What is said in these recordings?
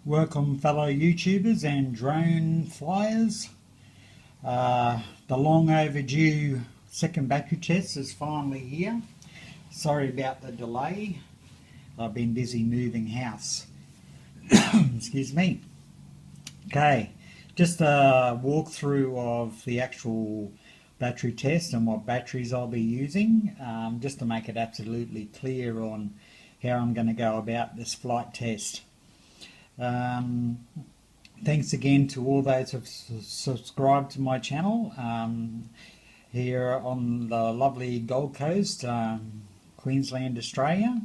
Welcome fellow YouTubers and drone flyers. The long overdue second battery test is finally here. Sorry about the delay. I've been busy moving house. Excuse me. Okay, just a walkthrough of the actual battery test and what batteries I'll be using, just to make it absolutely clear on how I'm going to go about this flight test. Thanks again to all those who have subscribed to my channel here on the lovely Gold Coast, Queensland, Australia.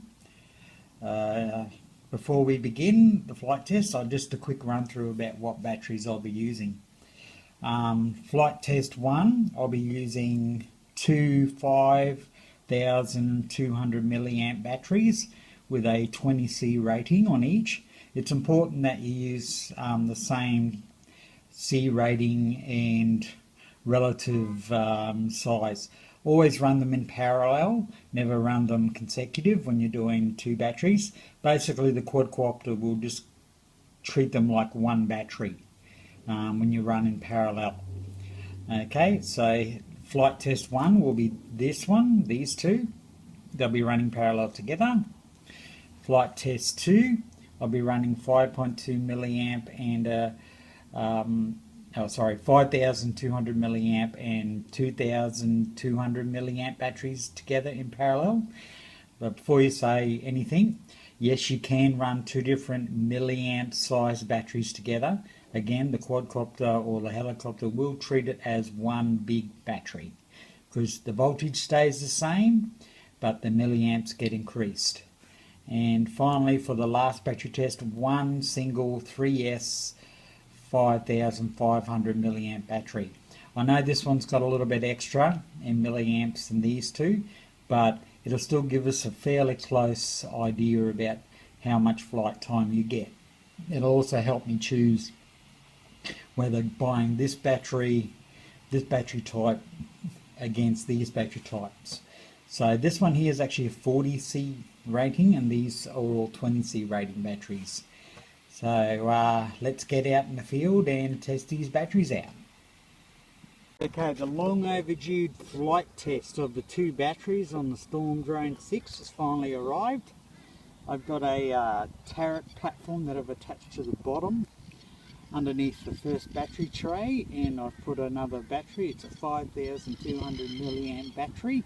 Before we begin the flight test, just a quick run through about what batteries I'll be using. Flight test 1, I'll be using two 5,200 milliamp batteries with a 20C rating on each. It's important that you use the same C rating and relative size. Always run them in parallel, never run them consecutive when you're doing two batteries. Basically the quadcopter will just treat them like one battery when you run in parallel. Okay, so flight test 1 will be this one, these two. They'll be running parallel together. Flight test 2, I'll be running 5.2 milliamp and 5,200 milliamp and 2,200 milliamp batteries together in parallel. But before you say anything, yes, you can run two different milliamp size batteries together. Again, the quadcopter or the helicopter will treat it as one big battery because the voltage stays the same, but the milliamps get increased. And finally, for the last battery test, one single 3S 5,500 milliamp battery. I know this one's got a little bit extra in milliamps than these two, but it'll still give us a fairly close idea about how much flight time you get. It'll also help me choose whether buying this battery type against these battery types. So this one here is actually a 40C rating and these are all 20C rating batteries. So let's get out in the field and test these batteries out. Okay, the long overdue flight test of the two batteries on the Storm Drone 6 has finally arrived. I've got a turret platform that I've attached to the bottom underneath the first battery tray, and I've put another battery. It's a 5,200 milliamp battery.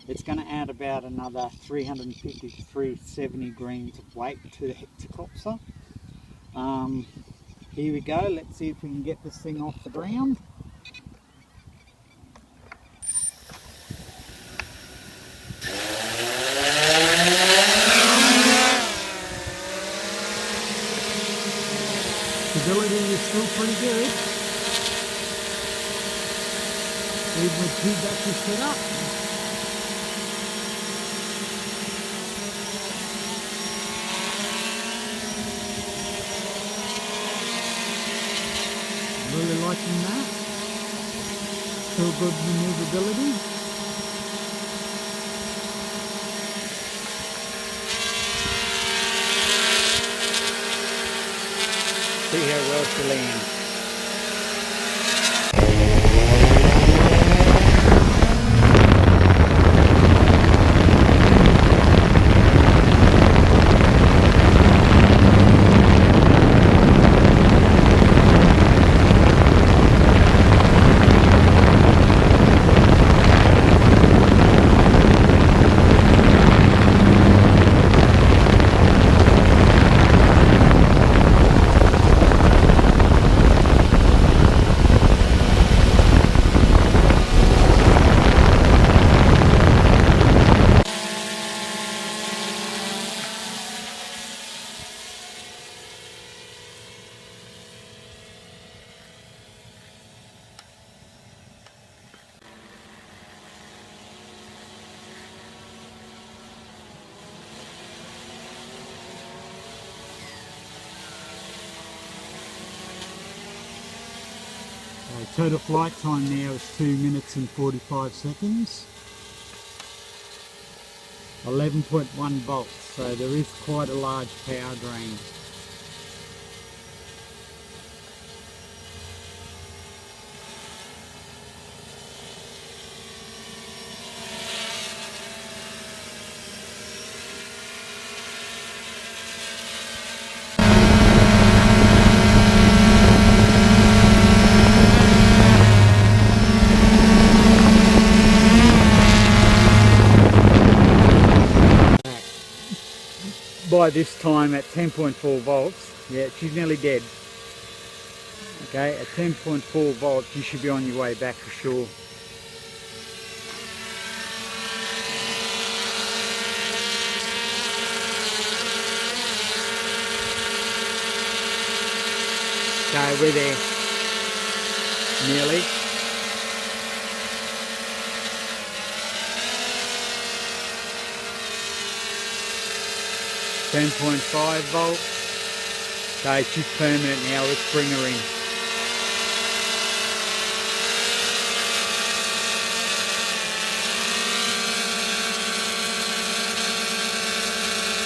It's going to add about another 350 to 370 grams of weight to the hectocopter. Here we go. Let's see if we can get this thing off the ground. Stability is still pretty good, even with two batteries set up. Really liking that. Still good maneuverability. See how well she lands. Total flight time now is 2 minutes and 45 seconds. 11.1 volts, so there is quite a large power drain. fly this time at 10.4 volts. Yeah, she's nearly dead. Okay, at 10.4 volts you should be on your way back for sure. Okay, we're there. Nearly. .5 volts. Okay, she's permanent now. Let's bring her in.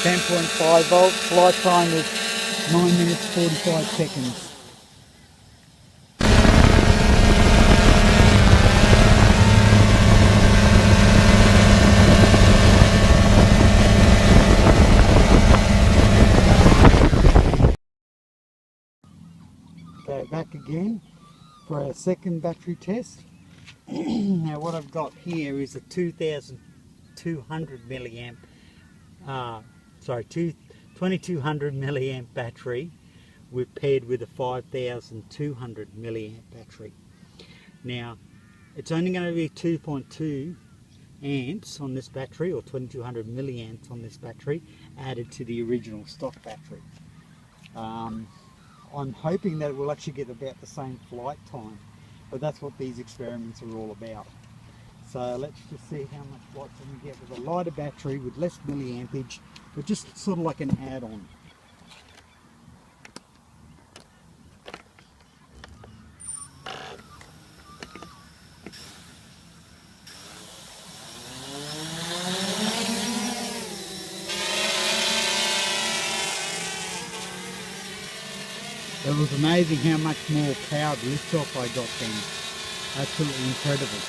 .5 volts. Flight time is 9 minutes 45 seconds. Okay, back again for our second battery test. Now what I've got here is a 2200 milliamp, 2200 milliamp battery paired with a 5200 milliamp battery. Now it's only going to be 2.2 amps on this battery, or 2200 milliamps on this battery, added to the original stock battery. I'm hoping that it will actually get about the same flight time, but that's what these experiments are all about. So let's just see how much flight time we get with a lighter battery with less milliampage, but just sort of like an add-on. It was amazing how much more powered lift-off I got then. Absolutely incredible.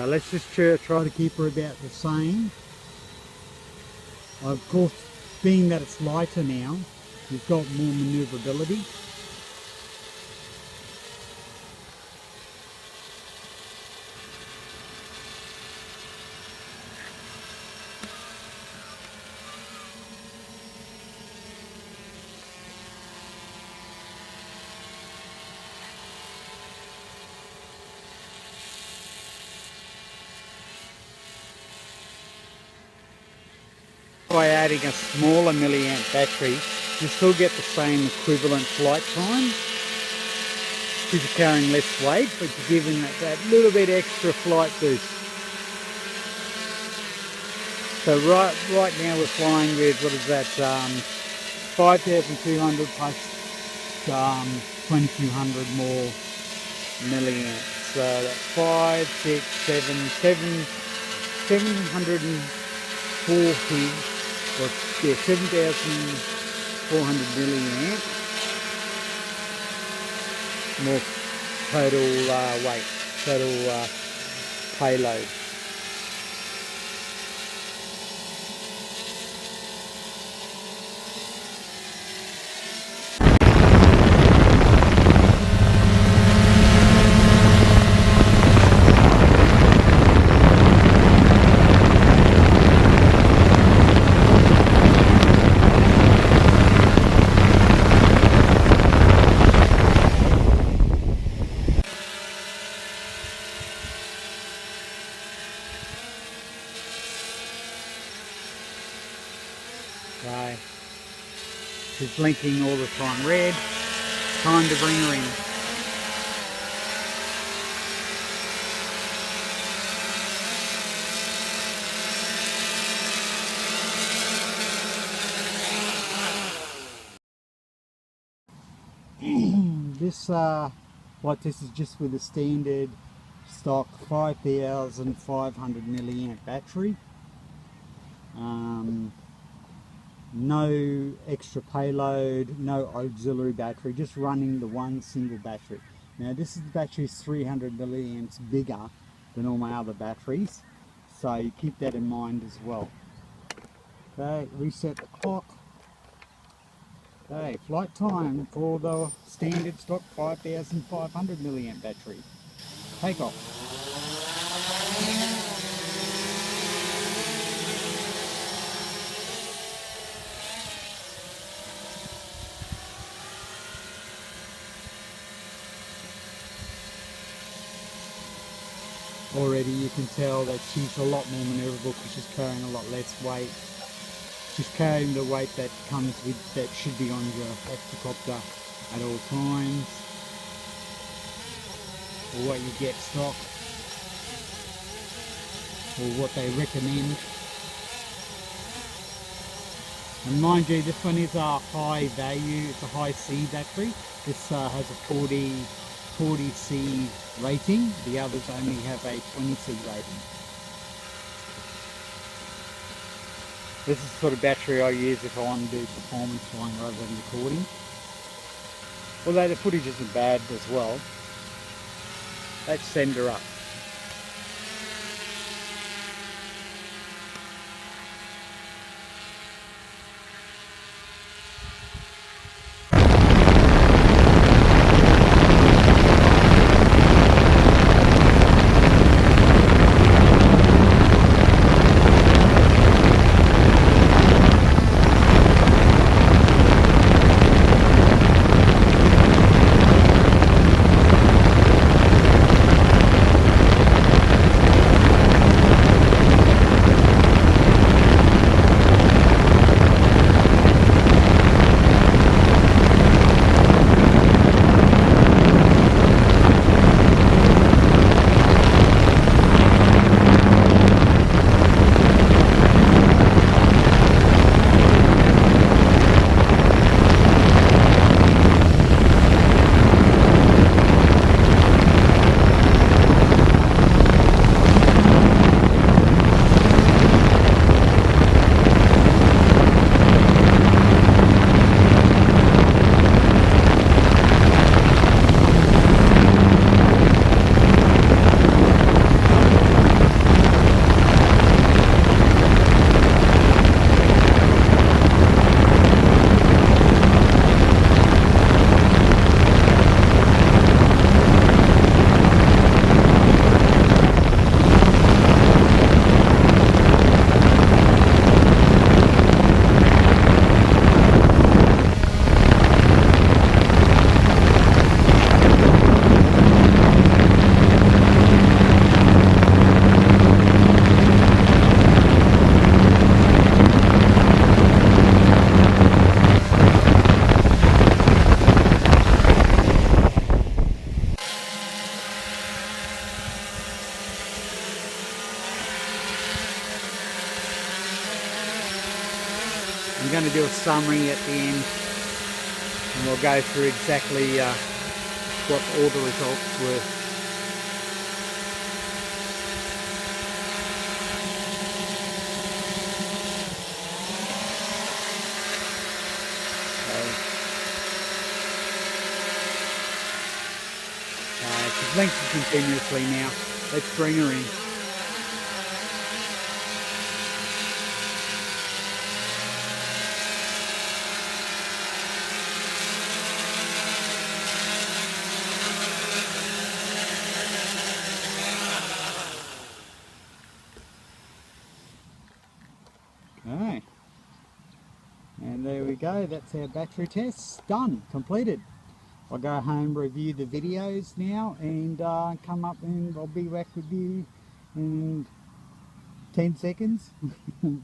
Let's just try to keep her about the same. Of course, being that it's lighter now, you've got more manoeuvrability. By adding a smaller milliamp battery, you still get the same equivalent flight time because you're carrying less weight, but you're giving that little bit extra flight boost. So right now we're flying with, what is that, 5,200 plus 2,200 more milliamps. So that's 5, 6, 740. Well, yeah, 7,400 milliamps more total weight, total payload. blinking all the time. Red, time to bring her in. This is just with a standard stock 5,500 milliamp battery. No extra payload, no auxiliary battery, just running the one single battery. Now this battery is 300 milliamps bigger than all my other batteries, so you keep that in mind as well. Okay, reset the clock. Okay, flight time for the standard stock 5,500 milliamp battery. Take off. Already you can tell that she's a lot more maneuverable because she's carrying a lot less weight. She's carrying the weight that comes with, that should be on your hectocopter at all times, or what you get stock, or what they recommend. And mind you, this one is a high value, it's a high C battery. This has a 40C rating, the others only have a 20C rating. This is the sort of battery I use if I want to do performance flying rather than recording. Although the footage isn't bad as well. Let's send her up. I'm going to do a summary at the end, and we'll go through exactly what all the results were. She's blinking continuously now. Let's bring her in. Okay, and there we go, that's our battery test done, completed. I'll go home, review the videos now, and come up, and I'll be back with you in 10 seconds,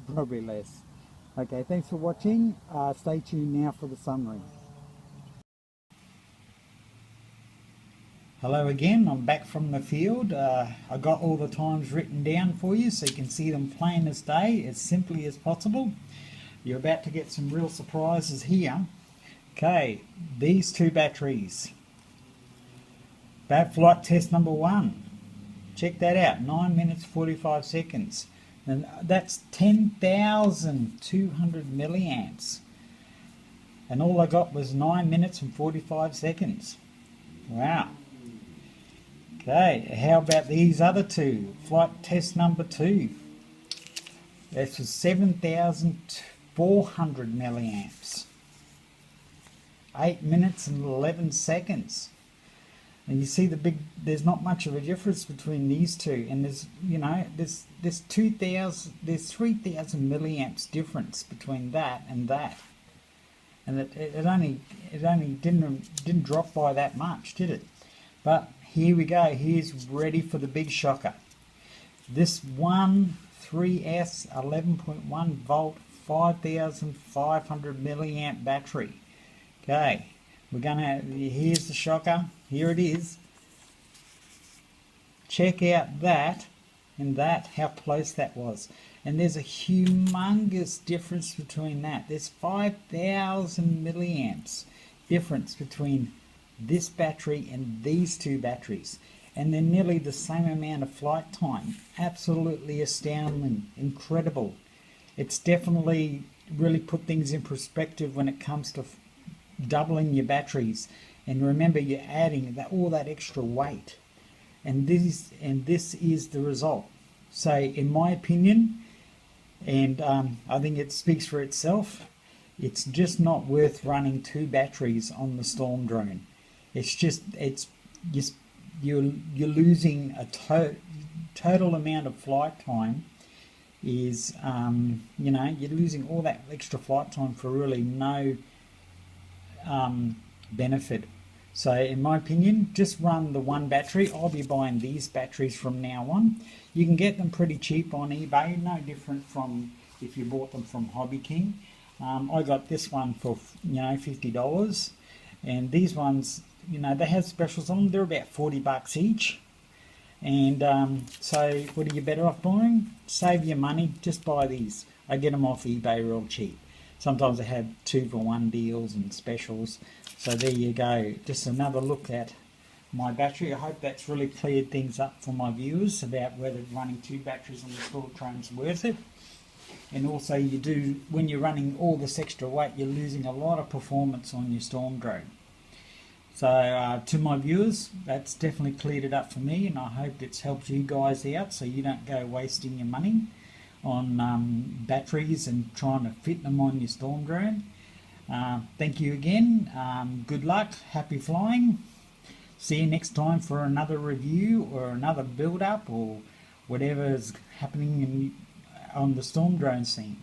probably less. Okay, thanks for watching. Stay tuned now for the summary. Hello again, I'm back from the field. I got all the times written down for you so you can see them plain as day, as simply as possible. You're about to get some real surprises here. Okay, these two batteries. Bat flight test number 1. Check that out, 9 minutes 45 seconds. And that's 10,200 milliamps. And all I got was 9 minutes and 45 seconds. Wow. Okay, how about these other two? Flight test number 2. This was 7,400 milliamps. 8 minutes and 11 seconds. And you see there's not much of a difference between these two, and there's 3,000 milliamps difference between that and that, and it only didn't drop by that much, did it? But here we go. Here's ready for the big shocker. This 3S 11.1 volt 5,500 milliamp battery. Okay. Here's the shocker. Here it is. Check out that and that, how close that was. And there's a humongous difference between that. There's 5,000 milliamps difference between this battery and these two batteries. And they're nearly the same amount of flight time. Absolutely astounding, incredible. It's definitely really put things in perspective when it comes to doubling your batteries, and remember you're adding all that extra weight, and this is the result. So in my opinion, and I think it speaks for itself, it's just not worth running two batteries on the Storm drone. You're losing a total amount of flight time. Is you're losing all that extra flight time for really no benefit. So in my opinion, just run the one battery. I'll be buying these batteries from now on. You can get them pretty cheap on eBay, no different from if you bought them from Hobby King. I got this one for $50, and these ones, they have specials on them. They're about 40 bucks each. And so what are you better off buying? Save your money, just buy these. I get them off eBay real cheap. Sometimes they have 2-for-1 deals and specials. So there you go. Just another look at my battery. I hope that's really cleared things up for my viewers about whether running two batteries on the Storm drone is worth it. And also when you're running all this extra weight, you're losing a lot of performance on your Storm drone. So to my viewers, that's definitely cleared it up for me, and I hope it's helped you guys out so you don't go wasting your money on batteries and trying to fit them on your Storm drone. Thank you again. Good luck. Happy flying. See you next time for another review or another build up or whatever is happening on the Storm drone scene.